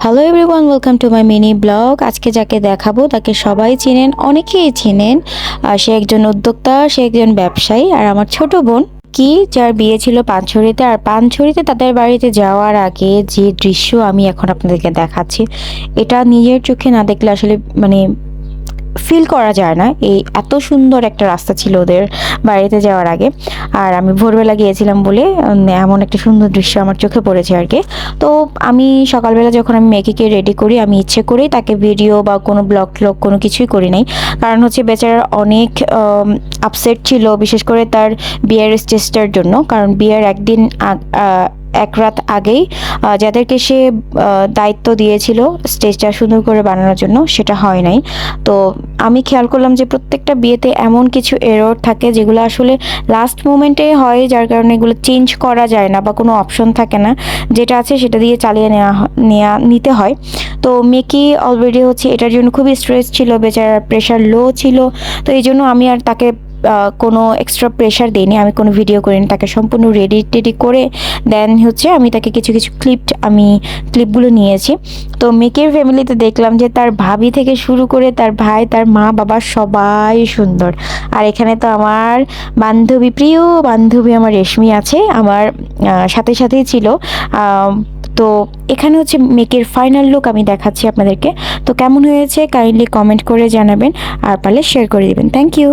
Hello everyone, welcome to my mini blog. আজকে যাকে দেখাবো তাকে সবাই চিনেন, অনেকেই চিনেন। সে একজন উদ্যোক্তা, সে একজন ব্যবসায়ী, আর আমার ছোট বোন কি, যার বিয়ে ছিল পানছড়িতে। আর পানছড়িতে তাদের বাড়িতে যাওয়ার আগে যে দৃশ্য আমি এখন আপনাদেরকে দেখাচ্ছি, এটা নিজের চোখে না দেখলে আসলে মানে ফিল করা যায় না। এই এত সুন্দর একটা রাস্তা ছিল ওদের বাড়িতে যাওয়ার আগে। আর আমি ভোরবেলা গিয়েছিলাম বলে এমন একটা সুন্দর দৃশ্য আমার চোখে পড়েছে আর কি। তো আমি সকালবেলা যখন আমি মেয়েকে রেডি করি, আমি ইচ্ছে করেই তাকে ভিডিও বা কোনো ব্লগ ট্লগ কোনো কিছুই করি নাই। কারণ হচ্ছে বেচারার অনেক আপসেট ছিল, বিশেষ করে তার বিয়ের স্টেজটার জন্য। কারণ বিয়ের একদিন এক রাত আগেই যাদেরকে সে দায়িত্ব দিয়েছিল স্টেজটা সুন্দর করে বানানোর জন্য, সেটা হয় নাই। তো আমি খেয়াল করলাম যে প্রত্যেকটা বিয়েতে এমন কিছু এরর থাকে যেগুলো আসলে লাস্ট মোমেন্টে হয়, যার কারণে এগুলো চেঞ্জ করা যায় না বা কোনো অপশন থাকে না। যেটা আছে সেটা দিয়ে চালিয়ে নিতে হয়। তো মেকি অলরেডি হচ্ছে এটার জন্য খুবই স্ট্রেস ছিল, বেচারার প্রেশার লো ছিল। তো এই জন্য আমি আর তাকে কোনো এক্সট্রা প্রেশার দিইনি, আমি কোনো ভিডিও করিনি। তাকে সম্পূর্ণ রেডি করে দেন হচ্ছে আমি তাকে কিছু কিছু ক্লিপগুলো নিয়েছি। তো মেকের ফ্যামিলিতে দেখলাম যে তার ভাবি থেকে শুরু করে তার ভাই, তার মা বাবা সবাই সুন্দর। আর এখানে তো আমার বান্ধবী, প্রিয় বান্ধবী আমার রেশমি আছে, আমার সাথে সাথেই ছিল। তো এখানে হচ্ছে মেকের ফাইনাল লুক আমি দেখাচ্ছি আপনাদেরকে। তো কেমন হয়েছে কাইন্ডলি কমেন্ট করে জানাবেন, আর পারলে শেয়ার করে দিবেন। Thank you.